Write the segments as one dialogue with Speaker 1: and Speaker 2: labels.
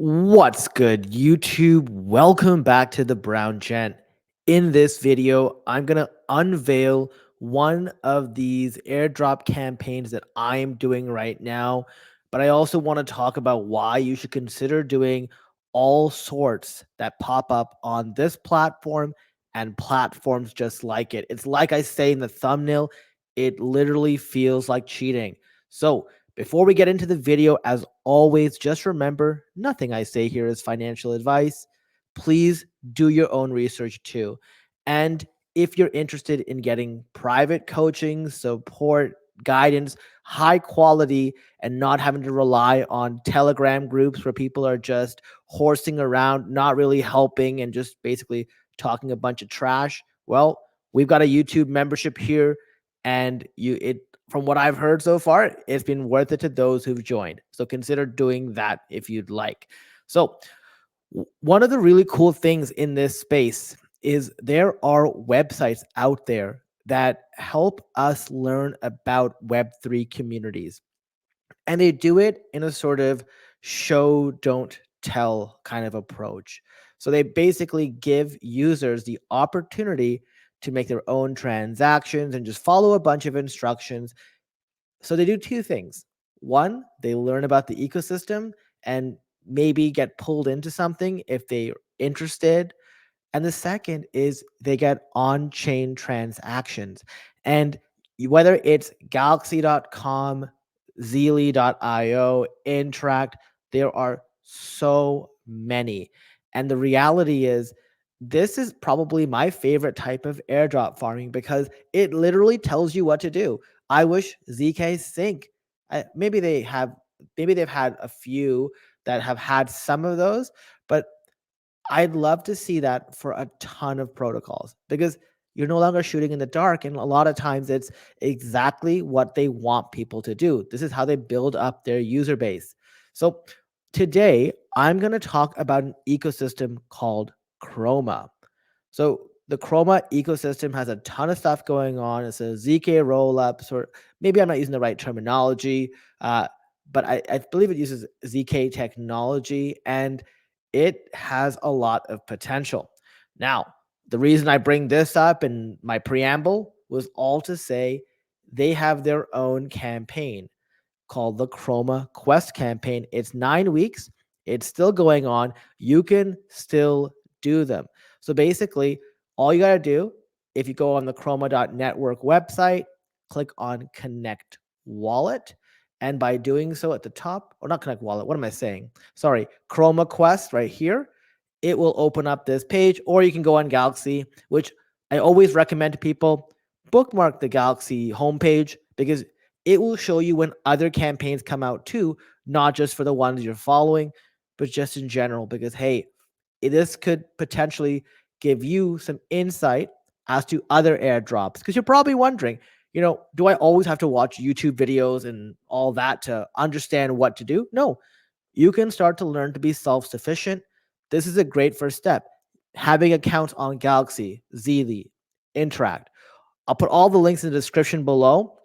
Speaker 1: What's good, YouTube? Welcome back to the Brown Gent. In this video, I'm going to unveil one of these airdrop campaigns that I am doing right now. But I also want to talk about why you should consider doing all sorts that pop up on this platform and platforms just like it. It's like I say in the thumbnail, it literally feels like cheating. So, before we get into the video, as always, just remember nothing I say here is financial advice. Please do your own research too. And if you're interested in getting private coaching, support, guidance, high quality, and not having to rely on Telegram groups where people are just horsing around, not really helping, and just basically talking a bunch of trash, well, we've got a YouTube membership here, and from what I've heard so far, it's been worth it to those who've joined. So consider doing that if you'd like. So, one of the really cool things in this space is there are websites out there that help us learn about Web3 communities. And they do it in a sort of show, don't tell kind of approach. So they basically give users the opportunity to make their own transactions and just follow a bunch of instructions. So they do two things. One, they learn about the ecosystem and maybe get pulled into something if they're interested. And the second is they get on chain transactions. And whether it's Galxe.com, Zeely.io, Interact, there are so many. And the reality is, this is probably my favorite type of airdrop farming because it literally tells you what to do. I wish ZK Sync, maybe maybe they've had a few that have had some of those, but I'd love to see that for a ton of protocols because you're no longer shooting in the dark. And a lot of times it's exactly what they want people to do. This is how they build up their user base. So today, I'm going to talk about an ecosystem called Kroma. So the Kroma ecosystem has a ton of stuff going on. It's a ZK rollups, or maybe I'm not using the right terminology, but I believe it uses ZK technology. And it has a lot of potential. Now, the reason I bring this up in my preamble was all to say they have their own campaign called the Kroma Quest campaign. It's 9 weeks. It's still going on. You can still do them. So basically, all you got to do, if you go on the Kroma.network website, click on Connect Wallet. And by doing so at the top, or not Connect Wallet, what am I saying? Sorry, Kroma Quest right here. It will open up this page, or you can go on Galxe, which I always recommend to people bookmark the Galxe homepage because it will show you when other campaigns come out too, not just for the ones you're following, but just in general. Because, hey, this could potentially give you some insight as to other airdrops. Because you're probably wondering, do I always have to watch YouTube videos and all that to understand what to do? No, you can start to learn to be self sufficient. This is a great first step. Having accounts on Galxe, Zeely, Interact. I'll put all the links in the description below.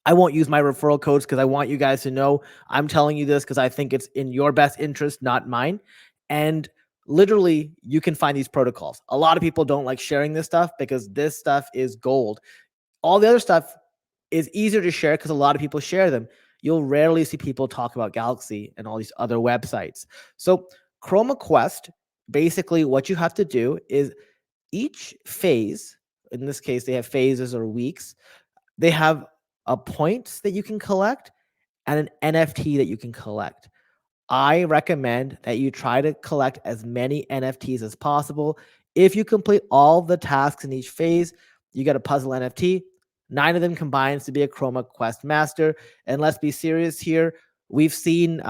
Speaker 1: I won't use my referral codes because I want you guys to know I'm telling you this because I think it's in your best interest, not mine. And literally, you can find these protocols. A lot of people don't like sharing this stuff because this stuff is gold. All the other stuff is easier to share because a lot of people share them. You'll rarely see people talk about Galxe and all these other websites. So, Chroma Quest, basically, what you have to do is each phase, in this case, they have phases or weeks, they have a points that you can collect and an NFT that you can collect. I recommend that you try to collect as many NFTs as possible. If you complete all the tasks in each phase, you get a puzzle NFT. 9 of them combines to be a Chroma Quest Master. And let's be serious here. We've seen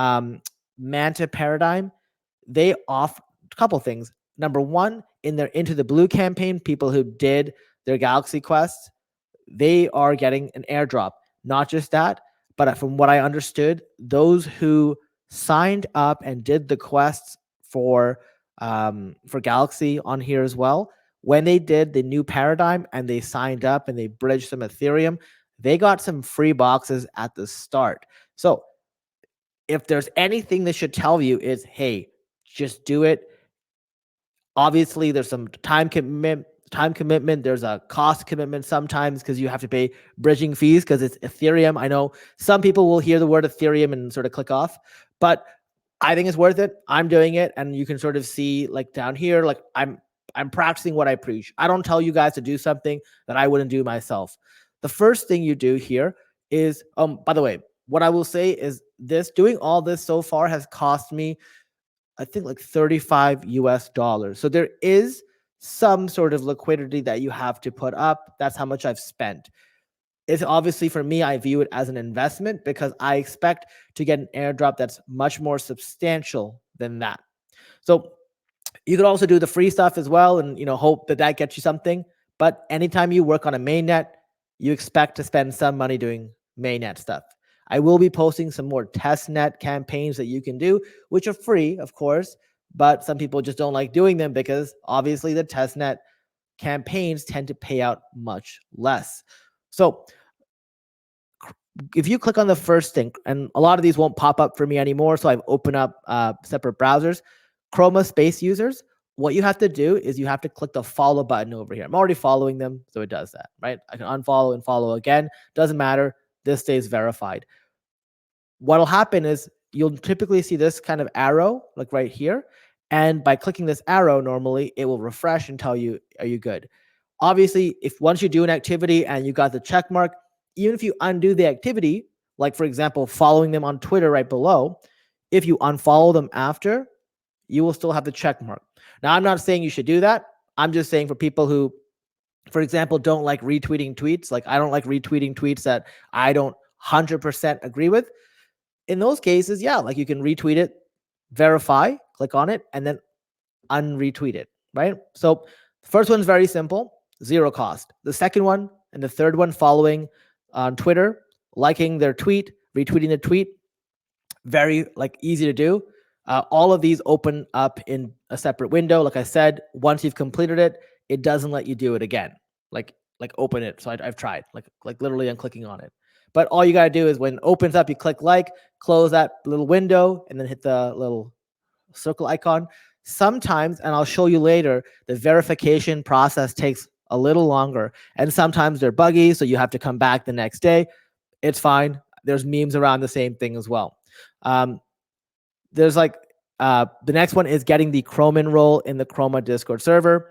Speaker 1: Manta Paradigm. They offer a couple things. Number one, in their Into the Blue campaign, people who did their Galxe quests, they are getting an airdrop. Not just that, but from what I understood, those who signed up and did the quests for Galxe on here as well, when they did the new paradigm and they signed up and they bridged some Ethereum, they got some free boxes at the start. So if there's anything this should tell you is, hey, just do it. Obviously, there's some time commitment. There's a cost commitment sometimes because you have to pay bridging fees because it's Ethereum. I know some people will hear the word Ethereum and sort of click off, but I think it's worth it. I'm doing it, and you can sort of see like down here, like I'm practicing what I preach. I don't tell you guys to do something that I wouldn't do myself. The first thing you do here is, by the way, what I will say is this: doing all this so far has cost me, I think, like 35 US dollars. So there is some sort of liquidity that you have to put up. That's how much I've spent. It's obviously, for me, I view it as an investment because I expect to get an airdrop that's much more substantial than that. So you could also do the free stuff as well, and hope that that gets you something. But anytime you work on a mainnet, you expect to spend some money doing mainnet stuff. I will be posting some more testnet campaigns that you can do, which are free, of course, but some people just don't like doing them because obviously the testnet campaigns tend to pay out much less. So if you click on the first thing, and a lot of these won't pop up for me anymore, so I've opened up separate browsers. Chroma Space users, what you have to do is you have to click the follow button over here. I'm already following them, so it does that, right? I can unfollow and follow again. Doesn't matter. This stays verified. What'll happen is you'll typically see this kind of arrow, like right here. And by clicking this arrow, normally it will refresh and tell you, are you good? Obviously, if once you do an activity and you got the check mark, even if you undo the activity, like for example, following them on Twitter right below, if you unfollow them after, you will still have the check mark. Now, I'm not saying you should do that. I'm just saying for people who, for example, don't like retweeting tweets, like I don't like retweeting tweets that I don't 100% agree with. In those cases, yeah, like you can retweet it, verify, click on it, and then unretweet it, right? So the first one's very simple, zero cost. The second one and the third one, following on Twitter, liking their tweet, retweeting the tweet, very like easy to do. All of these open up in a separate window. Like I said, once you've completed it, it doesn't let you do it again. Like open it. So I've tried. Like literally, I'm clicking on it. But all you gotta do is when it opens up, you click like, close that little window, and then hit the little circle icon. Sometimes, and I'll show you later, the verification process takes a little longer, and sometimes they're buggy, so you have to come back the next day. It's fine. There's memes around the same thing as well. There's like the next one is getting the Chrome enroll in the Chroma Discord server.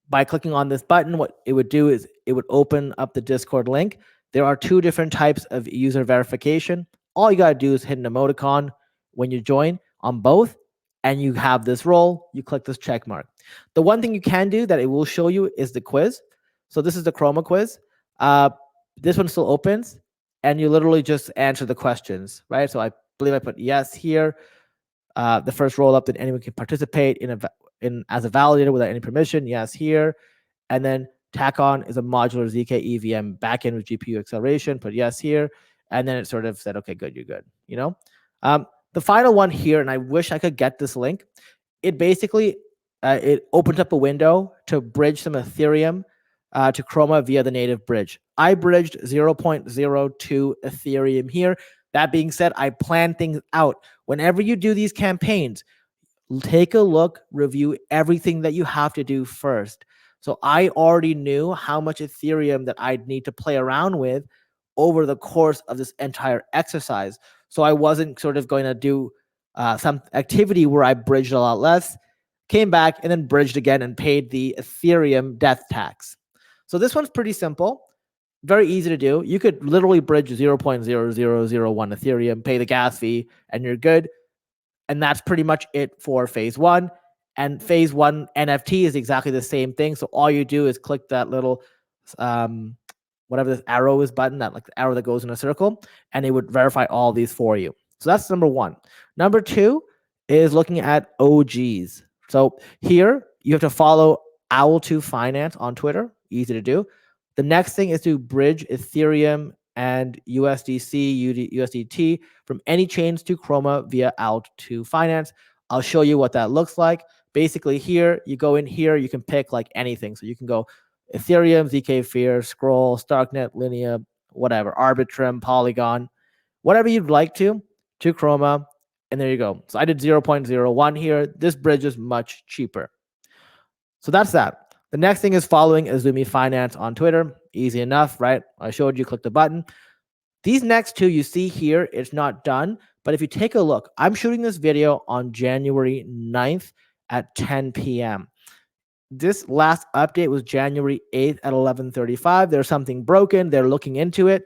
Speaker 1: By clicking on this button, what it would do is it would open up the Discord link. There are two different types of user verification. All you got to do is hit an emoticon when you join on both, and you have this role. You click this check mark. The one thing you can do that it will show you is the quiz. So this is the Chroma quiz. This one still opens, and you literally just answer the questions, right? So I believe I put yes here. The first roll up that anyone can participate in as a validator without any permission. Yes here, and then tack on is a modular ZK EVM backend with GPU acceleration. Put yes here, and then it sort of said, okay, good, you're good. The final one here, and I wish I could get this link. It basically it opened up a window to bridge some Ethereum to Chroma via the native bridge. I bridged 0.02 Ethereum here. That being said, I plan things out. Whenever you do these campaigns, take a look, review everything that you have to do first. So I already knew how much Ethereum that I'd need to play around with over the course of this entire exercise. So I wasn't sort of going to do some activity where I bridged a lot less, came back and then bridged again and paid the Ethereum death tax. So this one's pretty simple. Very easy to do. You could literally bridge 0.0001 Ethereum, pay the gas fee, and you're good. And that's pretty much it for phase one. And phase one NFT is exactly the same thing. So all you do is click that little whatever this arrow is button, that like the arrow that goes in a circle, and it would verify all these for you. So that's number one. Number two is looking at OGs. So here you have to follow Owl2 Finance on Twitter. Easy to do. The next thing is to bridge Ethereum and USDC, USDT from any chains to Chroma via Owl2 Finance. I'll show you what that looks like. Basically here, you go in here, you can pick like anything. So you can go Ethereum, ZK Fear, Scroll, Starknet, Linea, whatever, Arbitrum, Polygon, whatever you'd like to. to Kroma, and there you go. So I did 0.01 here. This bridge is much cheaper. So that's that. The next thing is following Azumi Finance on Twitter. Easy enough, right? I showed you, click the button. These next two you see here, it's not done. But if you take a look, I'm shooting this video on January 9th at 10 p.m. This last update was January 8th at 11:35. There's something broken. They're looking into it.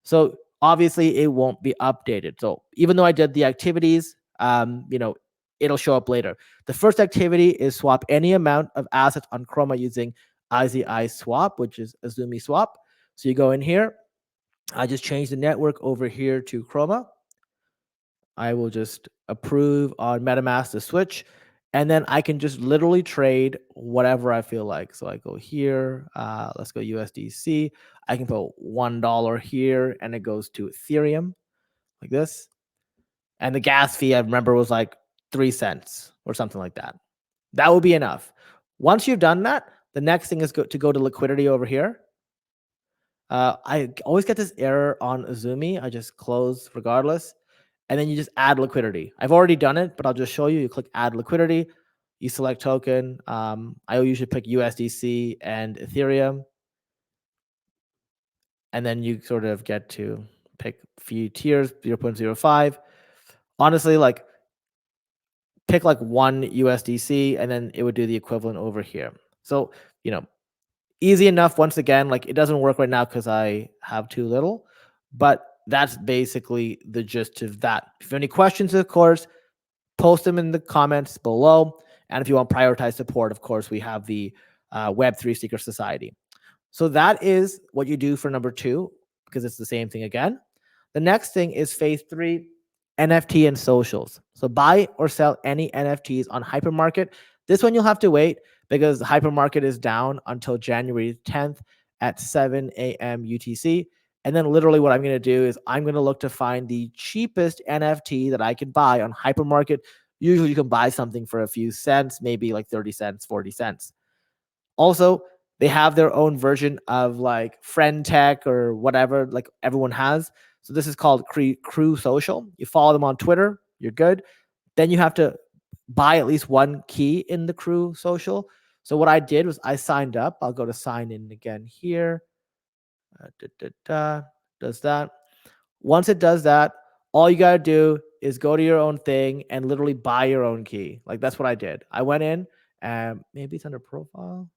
Speaker 1: So obviously it won't be updated. So even though I did the activities, it'll show up later. The first activity is swap any amount of assets on Kroma using IZI swap, which is Azumi swap. So you go in here. I just changed the network over here to Kroma. I will just approve on MetaMask to switch. And then I can just literally trade whatever I feel like. So I go here, let's go USDC. I can put $1 here and it goes to Ethereum like this. And the gas fee, I remember, was like 3 cents or something like that. That will be enough. Once you've done that, the next thing is to go to liquidity over here. I always get this error on Azumi. I just close regardless. And then you just add liquidity. I've already done it, but I'll just show you. You click add liquidity. You select token. I usually pick USDC and Ethereum. And then you sort of get to pick a few tiers, 0.05. Honestly, like pick like one USDC and then it would do the equivalent over here. So, easy enough. Once again, like it doesn't work right now because I have too little, but that's basically the gist of that. If you have any questions, of course, post them in the comments below. And if you want prioritized support, of course, we have the Web3 Secret Society. So that is what you do for number 2, because it's the same thing again. The next thing is phase 3, NFT and socials. So buy or sell any NFTs on Hypermarket. This one you'll have to wait because Hypermarket is down until January 10th at 7 a.m. UTC. And then literally what I'm going to do is I'm going to look to find the cheapest NFT that I can buy on Hypermarket. Usually you can buy something for a few cents, maybe like 30 cents, 40 cents. Also, they have their own version of like Friend Tech or whatever, like everyone has. So this is called Crew Social. You follow them on Twitter, you're good. Then you have to buy at least one key in the Crew Social. So what I did was I signed up. I'll go to sign in again here. Does that. Once it does that, all you got to do is go to your own thing and literally buy your own key. Like that's what I did. I went in and maybe it's under profile.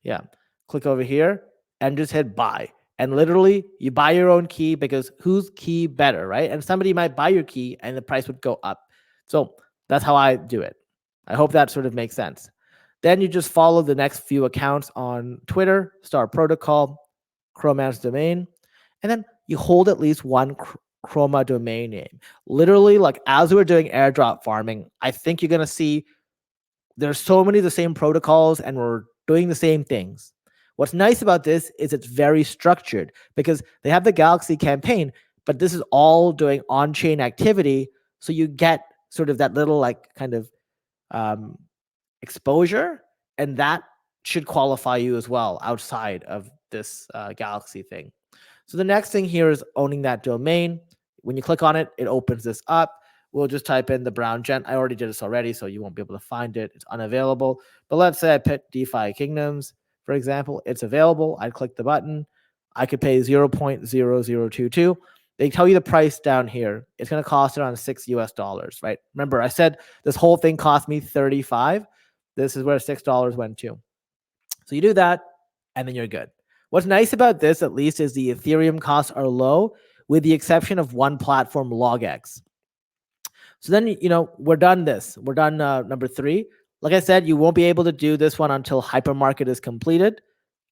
Speaker 1: Yeah. Click over here and just hit buy. And literally you buy your own key because whose key better, right? And somebody might buy your key and the price would go up. So that's how I do it. I hope that sort of makes sense. Then you just follow the next few accounts on Twitter, Star Protocol, Chroma's domain, and then you hold at least one Kroma domain name. Literally, like as we're doing airdrop farming, I think you're going to see there's so many of the same protocols and we're doing the same things. What's nice about this is it's very structured because they have the Galxe campaign, but this is all doing on-chain activity. So you get sort of that little like kind of exposure, and that should qualify you as well outside of this Galxe thing. So the next thing here is owning that domain. When you click on it, it opens this up. We'll just type in the brown gent. I already did this already, so you won't be able to find it. It's unavailable. But let's say I pick DeFi Kingdoms, for example. It's available. I'd click the button. I could pay 0.0022. They tell you the price down here. It's going to cost around $6, right? Remember, I said this whole thing cost me 35. This is where $6 went to. So you do that, and then you're good. What's nice about this, at least, is the Ethereum costs are low, with the exception of one platform, LogX. So then, we're done this. We're done number 3. Like I said, you won't be able to do this one until Hypermarket is completed.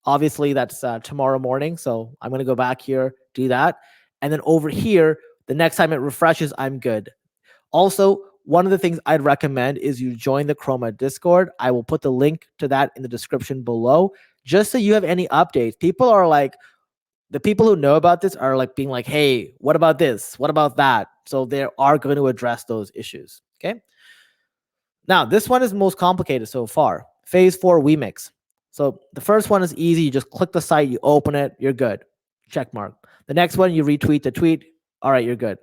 Speaker 1: Obviously, that's tomorrow morning. So I'm going to go back here, do that. And then over here, the next time it refreshes, I'm good. Also, one of the things I'd recommend is you join the Kroma Discord. I will put the link to that in the description below, just so you have any updates. People are like, the people who know about this are like being like, hey, what about this? What about that? So they are going to address those issues. Okay. Now, this one is most complicated so far. Phase 4 Wemix. So the first one is easy. You just click the site, you open it, you're good. Check mark. The next one, you retweet the tweet. All right, you're good.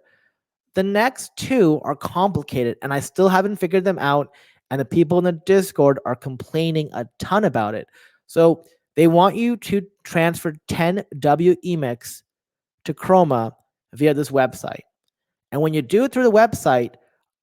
Speaker 1: The next two are complicated and I still haven't figured them out. And the people in the Discord are complaining a ton about it. So they want you to transfer 10 WEMIX to Kroma via this website. And when you do it through the website,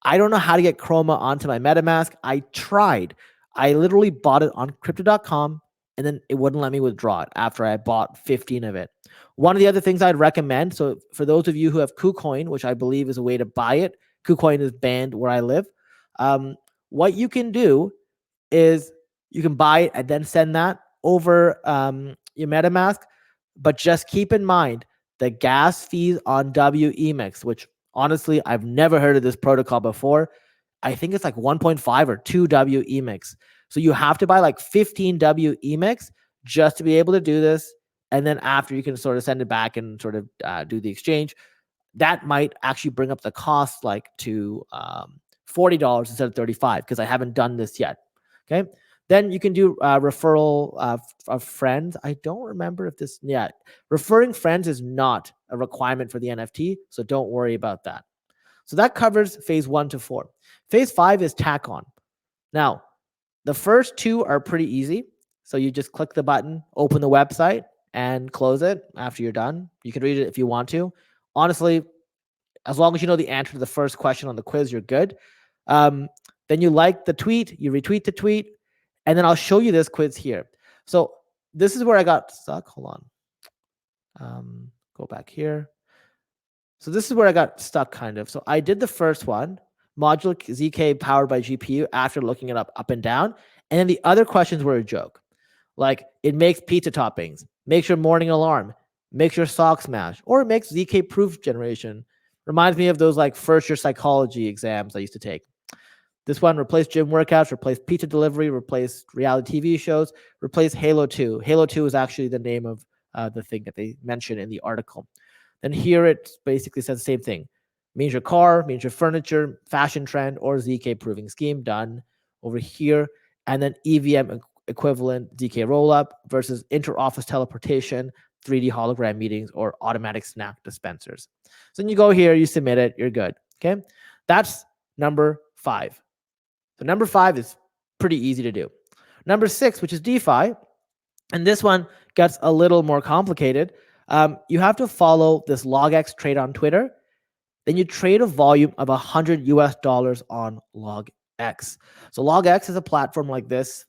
Speaker 1: I don't know how to get Kroma onto my MetaMask. I tried. I literally bought it on crypto.com and then it wouldn't let me withdraw it after I bought 15 of it. One of the other things I'd recommend, so for those of you who have KuCoin, which I believe is a way to buy it, KuCoin is banned where I live. What you can do is you can buy it and then send that over your MetaMask. But just keep in mind the gas fees on WEMIX, which honestly, I've never heard of this protocol before. I think it's like 1.5 or 2 WEMIX. So you have to buy like 15 WEMIX just to be able to do this. And then after you can sort of send it back and sort of do the exchange. That might actually bring up the cost like to $40 instead of 35 because I haven't done this yet. Okay. Then you can do referral of friends. I don't remember if this, yeah, referring friends is not a requirement for the NFT. So don't worry about that. So that covers phase 1 to 4. Phase 5 is tack on. Now, the first two are pretty easy. So you just click the button, open the website, and close it after you're done. You can read it if you want to. Honestly, as long as you know the answer to the first question on the quiz, you're good. Then you like the tweet, you retweet the tweet, and then I'll show you this quiz here. So this is where I got stuck. Hold on. Go back here. So this is where I got stuck kind of. So I did the first one, modular ZK powered by GPU after looking it up and down. And then the other questions were a joke. Like it makes pizza toppings, makes your morning alarm, makes your socks match, or it makes ZK proof generation. Reminds me of those like first year psychology exams I used to take. This one replaced gym workouts, replaced pizza delivery, replaced reality TV shows, replaced Halo 2. Halo 2 is actually the name of the thing that they mentioned in the article. Then here it basically says the same thing. Means your car, means your furniture, fashion trend, or ZK proving scheme done over here. And then EVM equivalent ZK rollup versus inter-office teleportation, 3D hologram meetings, or automatic snack dispensers. So then you go here, you submit it, you're good. Okay. That's number 5. So number 5 is pretty easy to do. Number 6, which is DeFi, and this one gets a little more complicated. You have to follow this LogX trade on Twitter. Then you trade a volume of $100 on LogX. So LogX is a platform like this.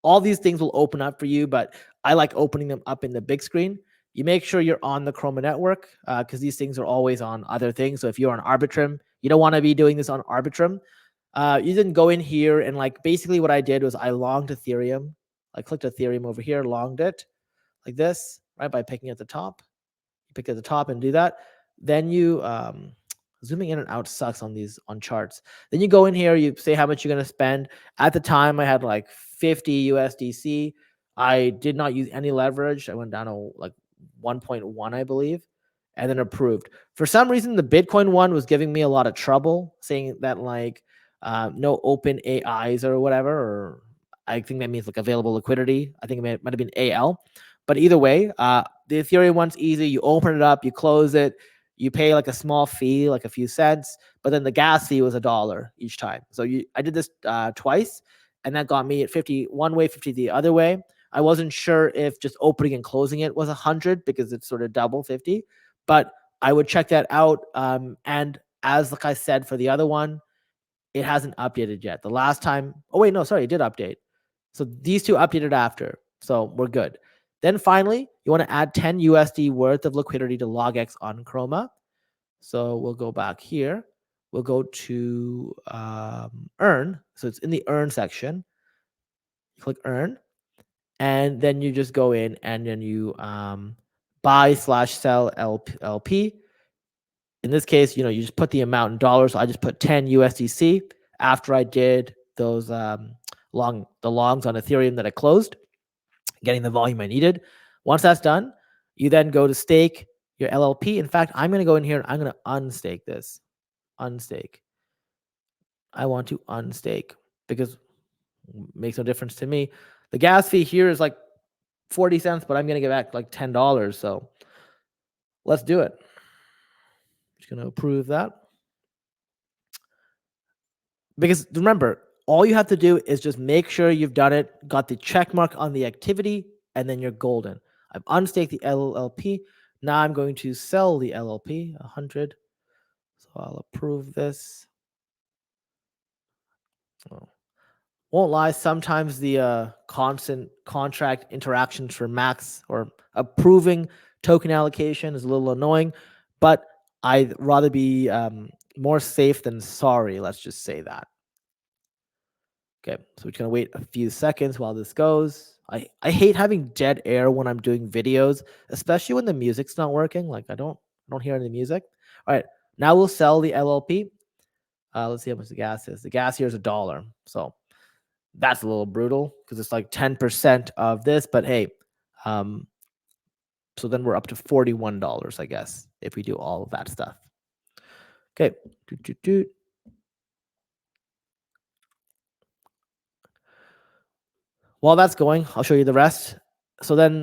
Speaker 1: All these things will open up for you, but I like opening them up in the big screen. You make sure you're on the Kroma network because these things are always on other things. So if you're on Arbitrum, you don't want to be doing this on Arbitrum. You didn't go in here and like basically what I did was I longed Ethereum. I clicked Ethereum over here, longed it like this, right? By picking at the top. You pick at the top and do that. Then you zooming in and out sucks on these on charts. Then you go in here, you say how much you're gonna spend. At the time, I had like 50 USDC. I did not use any leverage. I went down to like 1.1, I believe, and then approved. For some reason, the Bitcoin one was giving me a lot of trouble, saying that like no open AIs or whatever, or I think that means like available liquidity. I think it might have been AL. But either way, the Ethereum one's easy. You open it up, you close it, you pay like a small fee, like a few cents, but then the gas fee was $1 each time. So I did this twice, and that got me at 50 one way, 50 the other way. I wasn't sure if just opening and closing it was 100 because it's sort of double 50, but I would check that out. And as like I said for the other one, it hasn't updated yet. The last time, oh wait, no, sorry, it did update. So these two updated after, so we're good. Then finally, you want to add 10 USD worth of liquidity to LogX on Kroma. So we'll go back here. We'll go to earn. So it's in the earn section. You click earn, and then you just go in and then you buy/sell LP. In this case, you just put the amount in dollars. So I just put 10 USDC after I did those longs on Ethereum that I closed, getting the volume I needed. Once that's done, you then go to stake your LLP. In fact, I'm going to go in here and I'm going to unstake this. Unstake. I want to unstake because it makes no difference to me. The gas fee here is like 40 cents, but I'm going to get back like $10. So let's do it. Just going to approve that. Because remember, all you have to do is just make sure you've done it, got the check mark on the activity, and then you're golden. I've unstaked the LLP. Now I'm going to sell the LLP, 100. So I'll approve this. Oh. Won't lie, sometimes the constant contract interactions for max or approving token allocation is a little annoying, but I'd rather be more safe than sorry, let's just say that. Okay, so we're just gonna wait a few seconds while this goes. I hate having dead air when I'm doing videos, especially when the music's not working. Like I don't hear any music. All right, now we'll sell the LLP. Let's see how much the gas is. The gas here is $1. So that's a little brutal because it's like 10% of this, but hey, so then we're up to $41, I guess, if we do all of that stuff. Okay. While that's going, I'll show you the rest. So then,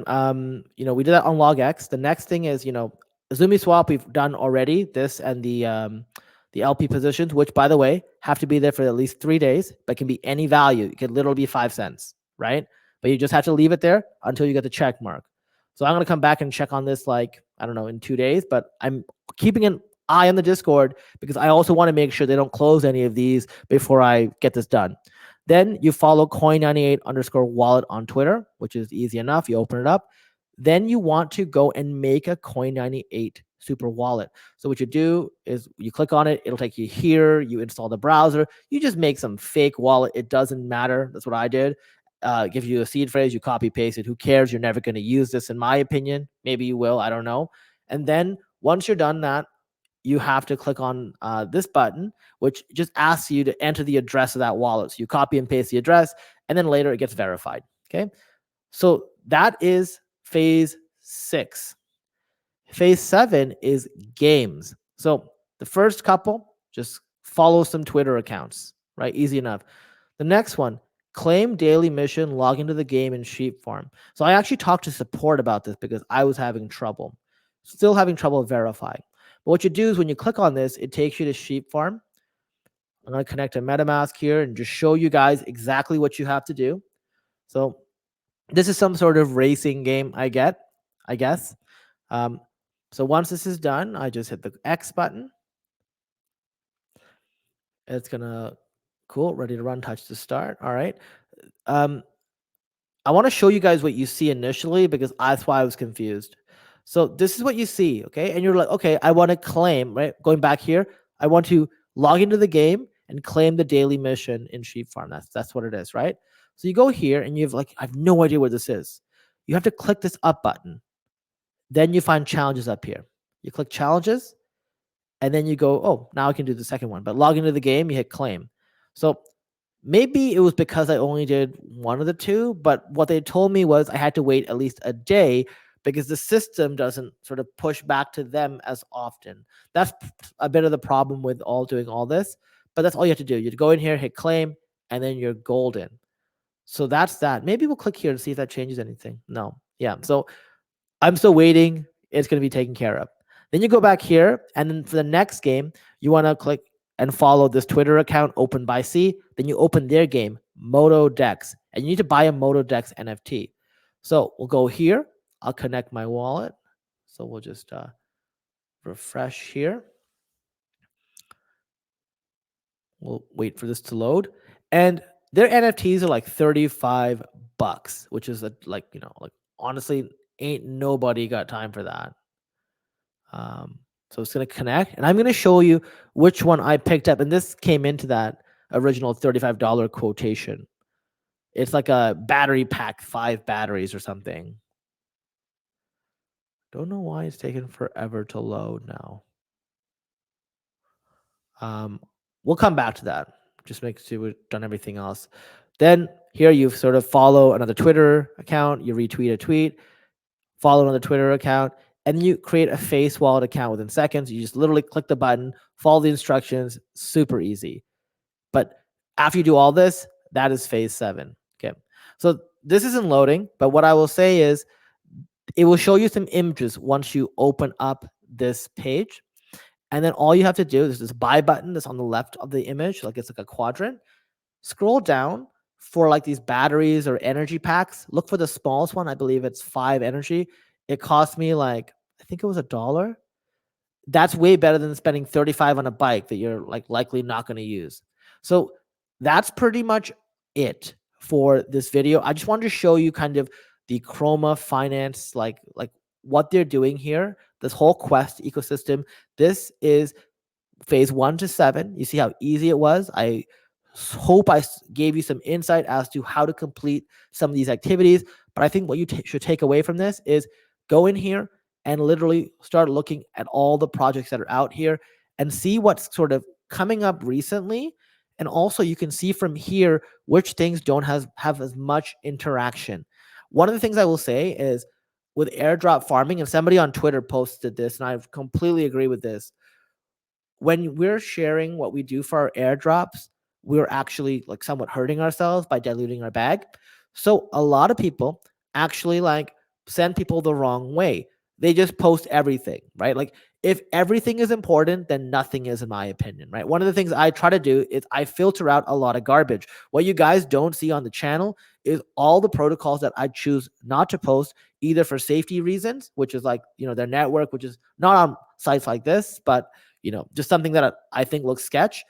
Speaker 1: we did that on logX. The next thing is, Zumi swap we've done already. This and the LP positions, which by the way have to be there for at least 3 days, but can be any value. It could literally be 5 cents, right? But you just have to leave it there until you get the check mark. So I'm gonna come back and check on this, like I don't know, in 2 days. But I'm keeping an eye on the Discord because I also want to make sure they don't close any of these before I get this done. Then you follow coin98_wallet on Twitter, which is easy enough. You open it up. Then you want to go and make a coin98 super wallet. So what you do is you click on it. It'll take you here. You install the browser. You just make some fake wallet. It doesn't matter. That's what I did. Gives you a seed phrase. You copy paste it. Who cares? You're never going to use this, in my opinion. Maybe you will. I don't know. And then once you're done that, you have to click on this button, which just asks you to enter the address of that wallet. So you copy and paste the address, and then later it gets verified. Okay. So that is phase 6. Phase 7 is games. So the first couple, just follow some Twitter accounts, right? Easy enough. The next one, claim daily mission, log into the game in sheep farm. So I actually talked to support about this because I was having trouble, still having trouble verifying. But what you do is when you click on this, it takes you to sheep farm. I'm going to connect a MetaMask here and just show you guys exactly what you have to do. So this is some sort of racing game I guess. So once this is done, I just hit the X button. It's gonna, cool, ready to run, touch to start. All right. I want to show you guys what you see initially because that's why I was confused. So this is what you see, okay? And you're like, okay, I want to claim, right? Going back here, I want to log into the game and claim the daily mission in sheep farm. That's what it is, right? So you go here and you have like, I have no idea what this is. You have to click this up button. Then you find challenges up here. You click challenges, and then you go, oh, now I can do the second one. But log into the game, you hit claim. So maybe it was because I only did one of the two, but what they told me was I had to wait at least a day because the system doesn't sort of push back to them as often. That's a bit of the problem with doing all this, but that's all you have to do. You go in here, hit claim, and then you're golden. So that's that. Maybe we'll click here to see if that changes anything. No. Yeah. So I'm still waiting. It's going to be taken care of. Then you go back here, and then for the next game, you want to click and follow this Twitter account, Open by C. Then you open their game, Moto Dex, and you need to buy a Moto Dex NFT. So we'll go here. I'll connect my wallet. So we'll just refresh here. We'll wait for this to load. And their NFTs are like $35, which is like honestly, ain't nobody got time for that. So it's going to connect, and I'm going to show you which one I picked up. And this came into that original $35 quotation. It's like a battery pack, 5 batteries or something. Don't know why it's taking forever to load now. We'll come back to that. Just make sure we've done everything else. Then here you sort of follow another Twitter account. You retweet a tweet, follow another Twitter account, and then you create a Face Wallet account within seconds. You just literally click the button, follow the instructions, super easy. But after you do all this, that is phase 7. Okay. So this isn't loading, but what I will say is it will show you some images once you open up this page. And then all you have to do is this buy button that's on the left of the image, like it's like a quadrant. Scroll down for like these batteries or energy packs. Look for the smallest one. I believe it's 5 energy. It cost me like, I think it was $1. That's way better than spending 35 on a bike that you're like likely not going to use. So that's pretty much it for this video. I just wanted to show you kind of the Kroma finance, like what they're doing here, this whole Quest ecosystem. This is phase 1 to 7. You see how easy it was. I hope I gave you some insight as to how to complete some of these activities. But I think what you should take away from this is go in here and literally start looking at all the projects that are out here and see what's sort of coming up recently. And also you can see from here which things don't have as much interaction. One of the things I will say is with airdrop farming, and somebody on Twitter posted this, and I completely agree with this. When we're sharing what we do for our airdrops, we're actually like somewhat hurting ourselves by diluting our bag. So a lot of people actually like send people the wrong way. They just post everything, right? Like if everything is important, then nothing is, in my opinion, right? One of the things I try to do is I filter out a lot of garbage. What you guys don't see on the channel is all the protocols that I choose not to post, either for safety reasons, which is like, their network, which is not on sites like this, but just something that I think looks sketch,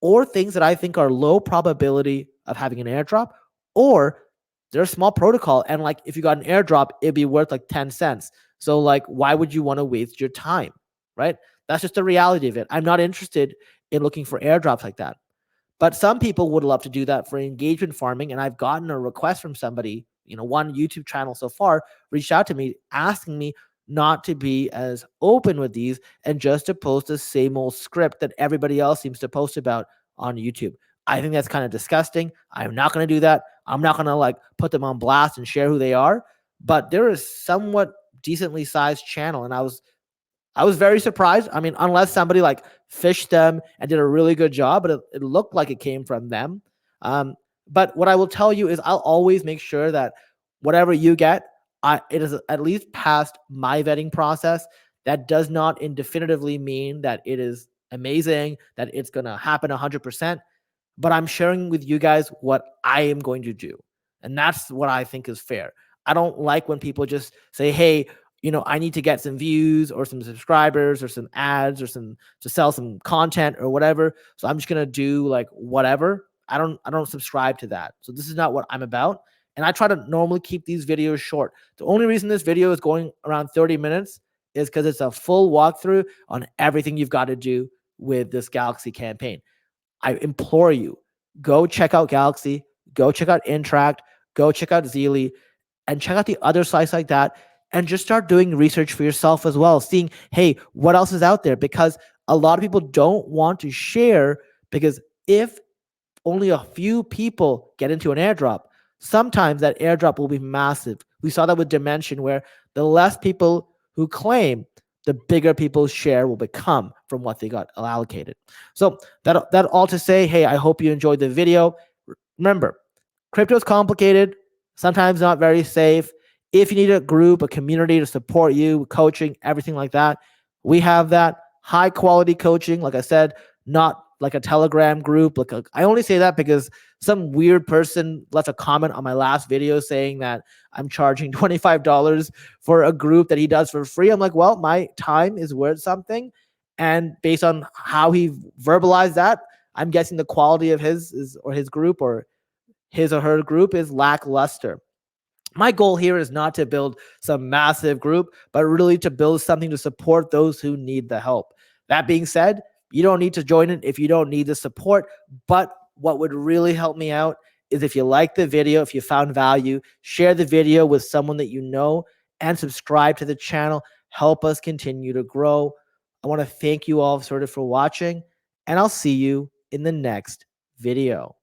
Speaker 1: or things that I think are low probability of having an airdrop, or they're a small protocol. And like, if you got an airdrop, it'd be worth like 10 cents. So like, why would you want to waste your time? Right? That's just the reality of it. I'm not interested in looking for airdrops like that. But some people would love to do that for engagement farming. And I've gotten a request from somebody, one YouTube channel so far reached out to me asking me not to be as open with these and just to post the same old script that everybody else seems to post about on YouTube. I think that's kind of disgusting. I'm not going to do that. I'm not going to like put them on blast and share who they are. But there is somewhat decently sized channel, and I was very surprised. I mean, unless somebody like fished them and did a really good job, but it looked like it came from them. But what I will tell you is I'll always make sure that whatever you get, it is at least past my vetting process. That does not indefinitively mean that it is amazing, that it's going to happen 100%, but I'm sharing with you guys what I am going to do. And that's what I think is fair. I don't like when people just say, hey, I need to get some views or some subscribers or some ads or to sell some content or whatever. So I'm just going to do like whatever. I don't subscribe to that. So this is not what I'm about. And I try to normally keep these videos short. The only reason this video is going around 30 minutes is because it's a full walkthrough on everything you've got to do with this Galxe campaign. I implore you, go check out Galxe, go check out Interact, go check out Zeely, and check out the other sites like that, and just start doing research for yourself as well, seeing, hey, what else is out there? Because a lot of people don't want to share, because if only a few people get into an airdrop, sometimes that airdrop will be massive. We saw that with Dimension, where the less people who claim, the bigger people's share will become from what they got allocated. So that all to say, hey, I hope you enjoyed the video. Remember, crypto is complicated, sometimes not very safe. If you need a group, a community to support you, coaching, everything like that, we have that. High quality coaching, like I said, not like a Telegram group. I only say that because some weird person left a comment on my last video saying that I'm charging $25 for a group that he does for free. I'm like, well, my time is worth something. And based on how he verbalized that, I'm guessing the quality of his group or his or her group is lackluster. My goal here is not to build some massive group, but really to build something to support those who need the help. That being said, you don't need to join it if you don't need the support. But what would really help me out is if you like the video, if you found value, share the video with someone that you know, and subscribe to the channel. Help us continue to grow. I want to thank you all for watching, and I'll see you in the next video.